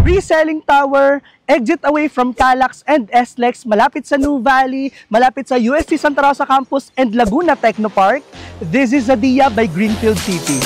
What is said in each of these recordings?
Pre-selling tower, exit away from Calax and SLEX, malapit sa New Valley, malapit sa UST Santa Rosa Campus and Laguna Technopark. This is Zadia by Greenfield City.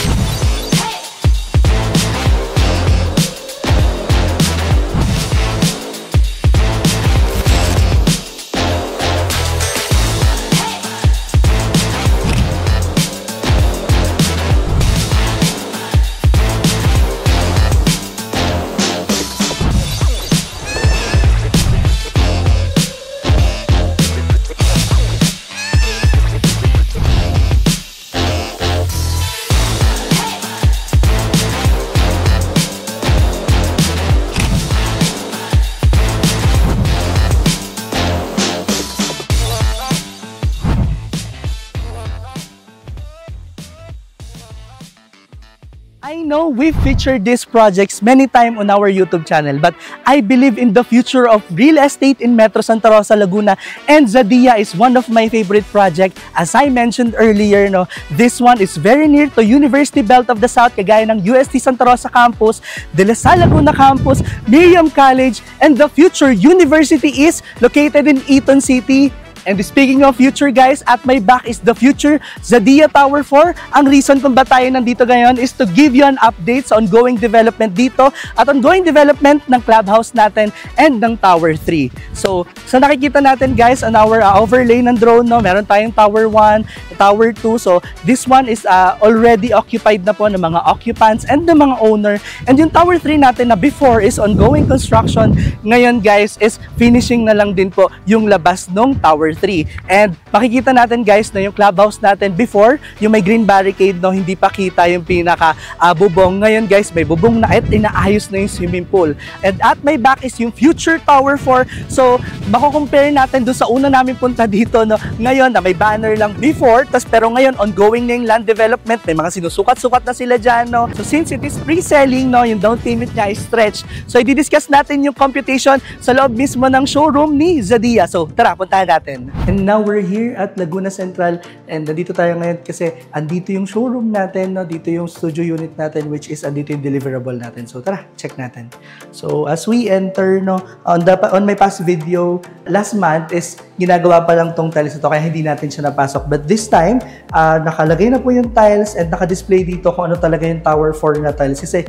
I know we've featured these projects many times on our YouTube channel, but I believe in the future of real estate in Metro Santa Rosa, Laguna, and Zadia is one of my favorite projects. As I mentioned earlier, this one is very near to University Belt of the South, kagaya ng UST Santa Rosa Campus, De La Salle Laguna Campus, Miriam College, and the future university is located in Eton City. And speaking of future guys, at my back is the future Zadia Tower 4. Ang reason kung ba tayo nandito ngayon is to give you an update sa ongoing development dito at ongoing development ng clubhouse natin and ng Tower 3. So, sa nakikita natin guys, on our overlay ng drone, meron tayong Tower 1, Tower 2. So, this one is already occupied na po ng mga occupants and ng mga owner. And yung Tower 3 natin na before is ongoing construction. Ngayon guys is finishing na lang din po yung labas ng Tower 3. And makikita natin guys na yung clubhouse natin before, yung may green barricade, hindi pa kita yung pinaka bubong. Ngayon guys, may bubong na at inaayos na yung swimming pool. And at my back is yung future Tower 4. So, mako-compare natin doon sa una namin punta dito, ngayon na may banner lang before, pero ngayon ongoing na yung land development, may mga sinusukat-sukat na sila dyan. So, since it is pre-selling, yung down payment niya is stretched. So, i-discuss natin yung computation sa loob mismo ng showroom ni Zadia. So, tara, puntahan natin. And now we're here at Laguna Central and nandito tayo ngayon kasi andito yung showroom natin, dito yung studio unit natin, which is andito yung deliverable natin. So tara, check natin. So as we enter, on my past video, last month is ginagawa pa lang tong tiles ito kaya hindi natin siya napasok. But this time, nakalagay na po yung tiles and naka-display dito kung ano talaga yung Tower 4 na tiles. Kasi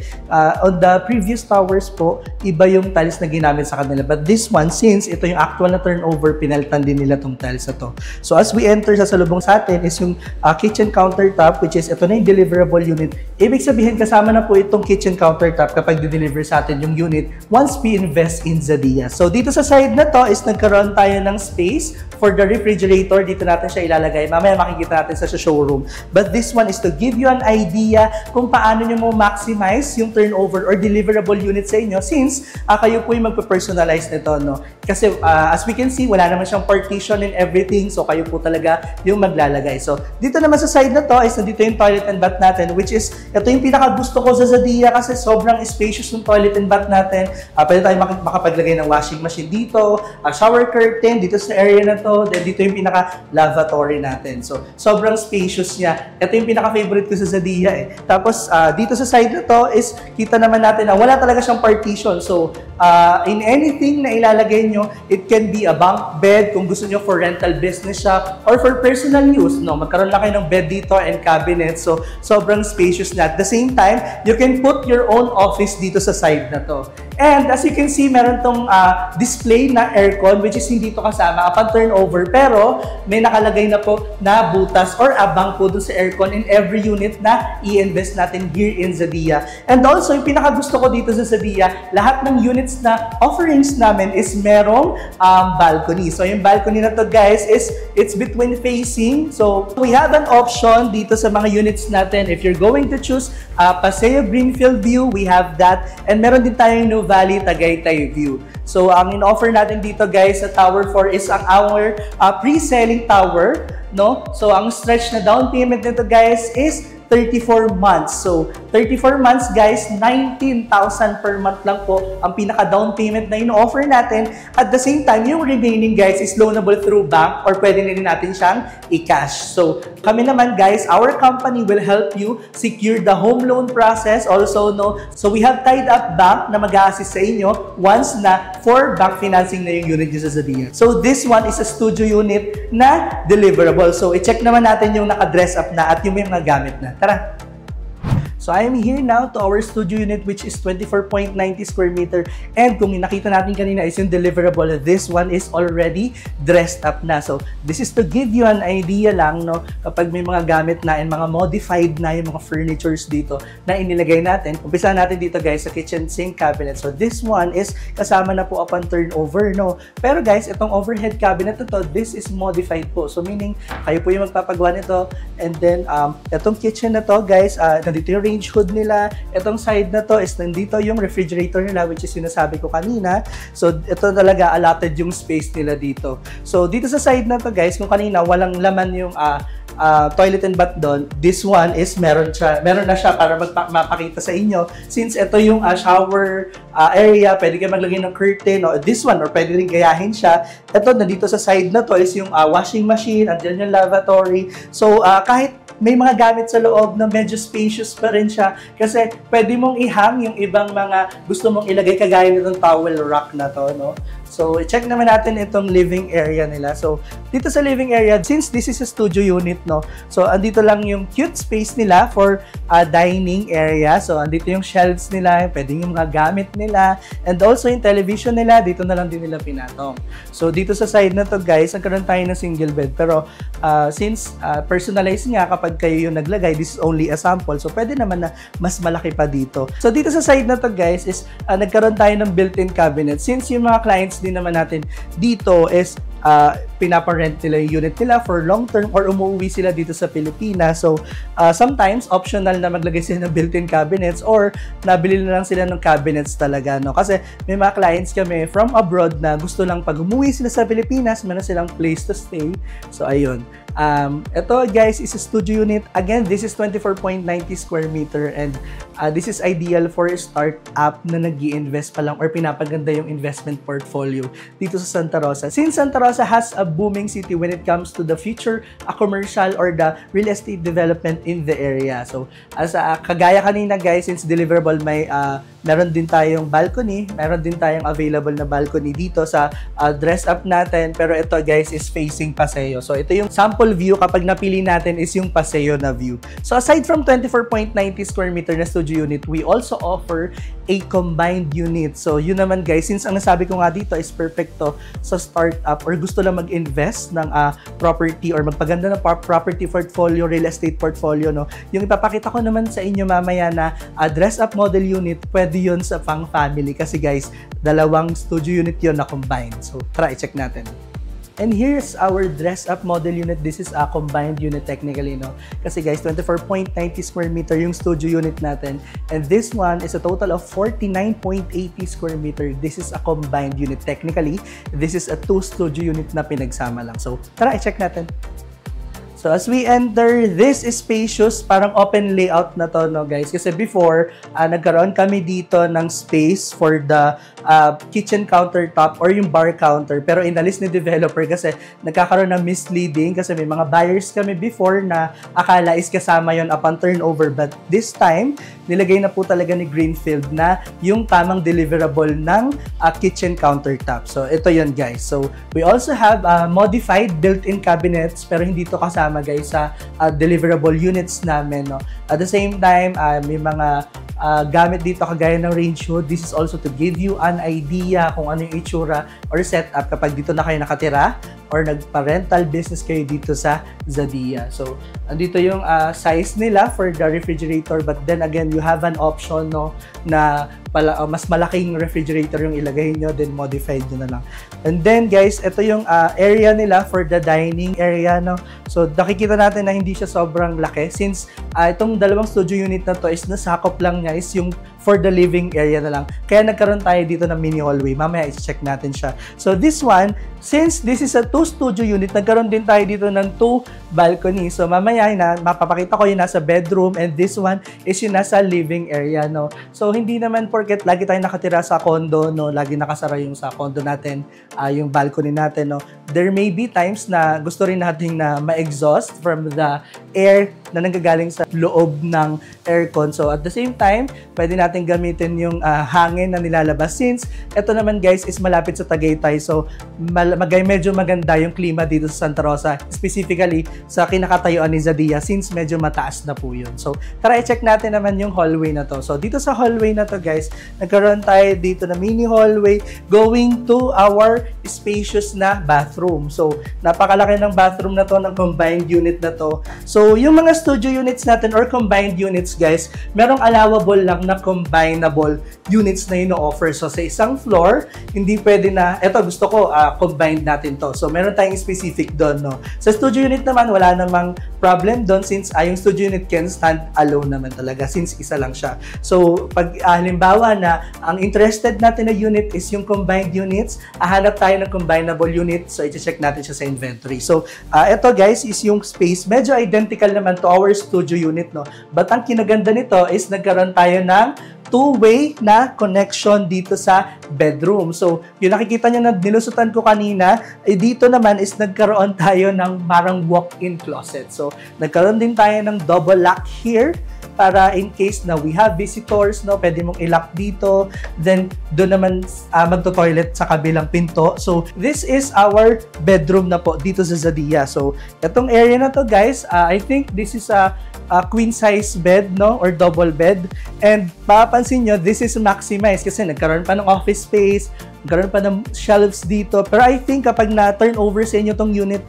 on the previous towers po, iba yung tiles na ginamit sa kanila. But this one, since ito yung actual na turnover, pinalitan din nila tong tiles na to. So as we enter sa salubong sa atin is yung kitchen countertop, which is ito na yung deliverable unit. Ibig sabihin kasama na po itong kitchen countertop kapag di-deliver sa atin yung unit once we invest in Zadia. So dito sa side na to is nagkaroon tayo ng space for the refrigerator. Dito natin siya ilalagay. Mamaya makikita natin sa showroom. But this one is to give you an idea kung paano nyo mo maximize yung turnover or deliverable unit sa inyo since kayo po yung magpa-personalize nito. Kasi as we can see, wala naman siyang partition and everything. So kayo po talaga yung maglalagay. So dito naman sa side na to is nandito yung toilet and bath natin, which is ito yung pinaka gusto ko sa Zadia kasi sobrang spacious yung toilet and bath natin. Pwede tayo makapaglagay ng washing machine dito, shower curtain dito sa area na to, then dito yung pinaka lavatory natin. So sobrang spacious niya. Ito yung pinaka favorite ko sa Zadia Tapos dito sa side na to is kita naman natin na wala talaga siyang partition. So in anything na ilalagay nyo, it can be a bunk bed kung gusto nyo for rental business siya or for personal use. Magkaroon lang kayo ng bed dito and cabinet. So sobrang spacious na. At the same time, you can put your own office dito sa side na to. And as you can see, meron tong display na aircon which is hindi to kasama upon turnover pero may nakalagay na po na butas or abang po dun sa aircon in every unit na i-invest natin here in Zadia. And also, yung pinakagusto ko dito sa Zadia, lahat ng units na offerings namin is merong balcony. So yung balcony na to guys is it's between facing. So we have an option dito sa mga units natin. If you're going to choose Paseo Greenfield view, we have that. And meron din tayong New Valley Tagaytay view. So ang in-offer natin dito guys sa Tower 4 is ang our pre-selling tower. So ang stretch na down payment nito guys is 34 months. So, 34 months guys, 19,000 per month lang po ang pinaka-down payment na ino-offer natin. At the same time, yung remaining guys is loanable through bank or pwede na rin natin siyang i-cash. So, kami naman guys, our company will help you secure the home loan process also, no? So, we have tied up bank na mag-a-assist sa inyo once na for bank financing na yung unit nyo sa Zadia. So, this one is a studio unit na deliverable. So, i-check naman natin yung naka-dress up na at yung may mga gamit na. Tara! So, I am here now to our studio unit which is 24.90 square meter. And kung nakita natin kanina is yung deliverable, this one is already dressed up na. So, this is to give you an idea lang, no, kapag may mga gamit na and mga modified na yung mga furnitures dito na inilagay natin. Umpisa natin dito guys sa kitchen sink cabinet. So, this one is kasama na po upon turnover, no. Pero guys, itong overhead cabinet na to, this is modified po. So, meaning, kayo po yung magpapagawa nito. And then, itong kitchen na to guys, nandito yung range hood nila. Itong side na to is nandito yung refrigerator nila which is sinasabi ko kanina. So, ito talaga allotted yung space nila dito. So, dito sa side na to guys, kung kanina walang laman yung toilet and bath doon, this one is meron na siya para mapakita sa inyo. Since ito yung shower area, pwede kayo maglagay ng curtain o this one or pwede rin gayahin siya. Ito, nandito sa side na to is yung washing machine, andyan yung lavatory. So, kahit may mga gamit sa loob na medyo spacious pa rin siya kasi pwede mong i-hang yung ibang mga gusto mong ilagay kagaya nitong towel rack na to, no? So, check naman natin itong living area nila. So, dito sa living area, since this is a studio unit, no? So, andito lang yung cute space nila for dining area. So, andito yung shelves nila, pwede yung mga gamit nila, and also yung television nila, dito na lang din nila pinatong. So, dito sa side na to guys, nagkaroon tayo ng single bed. Pero, since personalized nga kapag kayo yung naglagay, this is only a sample. So, pwede naman na mas malaki pa dito. So, dito sa side na to guys, is nagkaroon tayo ng built-in cabinet. Since yung mga clients din naman natin dito is pinaparent nila yung unit nila for long term or umuwi sila dito sa Pilipinas. So, sometimes optional na maglagay sila ng built-in cabinets or nabili na lang sila ng cabinets talaga, no? Kasi may mga clients kami from abroad na gusto lang pag umuwi sila sa Pilipinas, meron silang place to stay. So, ayun. Ito guys is a studio unit. Again, this is 24.90 square meter and this is ideal for a startup na nag-i-invest pa lang or pinapaganda yung investment portfolio dito sa Santa Rosa. Since Santa Rosa has a booming city when it comes to the future, commercial or the real estate development in the area. So, as kagaya kanina guys, since deliverable may meron din tayong balcony, meron din tayong available na balcony dito sa dress up natin, pero ito guys is facing paseo. So, ito yung sample view kapag napili natin is yung paseo na view. So, aside from 24.90 square meter na studio unit, we also offer a combined unit. So, yun naman guys, since ang nasabi ko nga dito is perfecto sa startup or gusto lang mag-invest ng property or magpaganda ng property portfolio, real estate portfolio, no? Yung ipapakita ko naman sa inyo mamaya na dress up model unit, pwede yun sa pang family kasi guys, dalawang studio unit yun na combined. So, try check natin. And here's our dress-up model unit. This is a combined unit technically, no? Kasi guys, 24.90 square meter yung studio unit natin. And this one is a total of 49.80 square meter. This is a combined unit technically. This is a 2 studio unit na pinagsama lang. So, tara, i-check natin. So, as we enter, this is spacious, parang open layout na to, no guys? Kasi before, nagkaroon kami dito ng space for the kitchen countertop or yung bar counter. Pero inalis ni developer kasi nagkakaroon ng misleading kasi may mga buyers kami before na akala is kasama yon upon turnover. But this time, nilagay na po talaga ni Greenfield na yung tamang deliverable ng kitchen countertop. So, ito yon guys. So, we also have modified built-in cabinets pero hindi to kasama guys sa deliverable units namin, no? At the same time, may mga gamit dito kagaya ng range hood. This is also to give you an idea kung ano yung itsura or setup kapag dito na kayo nakatira or nagpa-rental business kayo dito sa Zadia. So, andito yung size nila for the refrigerator, but then again, you have an option, no, na mas malaking refrigerator yung ilagay nyo, then modified nyo na lang. And then guys, ito yung area nila for the dining area, no. So, nakikita natin na hindi siya sobrang laki since itong dalawang studio unit na to is nasakop lang niya is yung for the living area na lang. Kaya nagkaroon tayo dito ng mini hallway. Mamaya i-check natin siya. So this one, since this is a 2-studio unit, nagkaroon din tayo dito ng 2 balcony. So mamaya mapapakita ko yung nasa bedroom, and this one is yung nasa living area, no. So hindi naman porket lagi tayo nakatira sa condo, no, lagi nakasara yung sa condo natin, yung balcony natin, no. There may be times na gusto rin natin na ma-exhaust from the air na nanggagaling sa loob ng aircon. So at the same time, pwede natin gamitin yung hangin na nilalabas, since ito naman guys is malapit sa Tagaytay. So medyo maganda yung klima dito sa Santa Rosa, specifically sa kinakatayuan ni Zadia, since medyo mataas na po yun. So tara i-check natin naman yung hallway na to. So dito sa hallway na to guys, nagkaroon tayo dito na mini hallway going to our spacious na bathroom. So napakalaki ng bathroom na to, ng combined unit na to. So yung mga studio units natin or combined units guys, merong allowable lang na combinable units na ino-offer. So sa isang floor, hindi pwede na, eto gusto ko combined natin to. So meron tayong specific doon, no. Sa studio unit naman, wala namang problem doon, since yung studio unit can stand alone naman talaga, since isa lang siya. So pag halimbawa na ang interested natin na unit is yung combined units, hanap tayo ng combinable unit. So i-check natin siya sa inventory. So eto guys is yung space, medyo identical naman to our studio unit, no. But ang kinaganda nito is nagkaroon tayo ng two-way na connection dito sa bedroom. So, yung nakikita nyo na nilusutan ko kanina, dito naman is nagkaroon tayo ng parang walk-in closet. So, nagkaroon din tayo ng double lock here para in case na we have visitors, no, pwede mong i-lock dito. Then, doon naman magto-toilet sa kabilang pinto. So, this is our bedroom na po dito sa Zadia. So, itong area na to guys, I think this is a queen size bed, no, or double bed, and papansin nyo, this is maximized kasi nagkaroon pa ng office space, nagkaroon pa ng shelves dito. Pero I think kapag na-turn over sa inyo tong unit,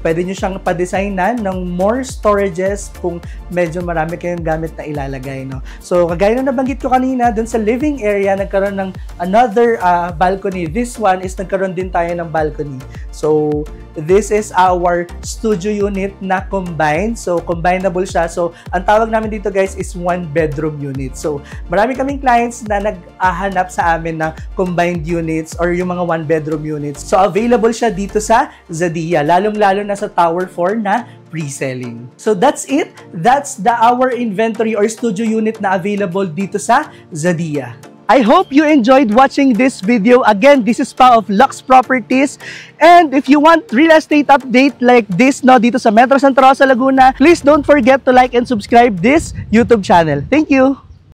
pwede nyo siyang pa-designan ng more storages kung medyo marami kayong gamit na ilalagay, no. So kagaya na nabanggit ko kanina, dun sa living area nagkaroon ng another balcony. This one is nagkaroon din tayo ng balcony. So this is our studio unit na combined. So combinable siya. So ang tawag namin dito guys is 1 bedroom unit. So marami kaming clients na naghahanap sa amin ng combined units or yung mga 1 bedroom units. So available siya dito sa Zadia, lalong-lalo na sa Tower 4 na pre-selling. So that's it. That's our inventory or studio unit na available dito sa Zadia. I hope you enjoyed watching this video. Again, this is Pa of Lux Properties. And if you want real estate update like this, no, dito sa Metro Santa Rosa, Laguna, please don't forget to like and subscribe this YouTube channel. Thank you!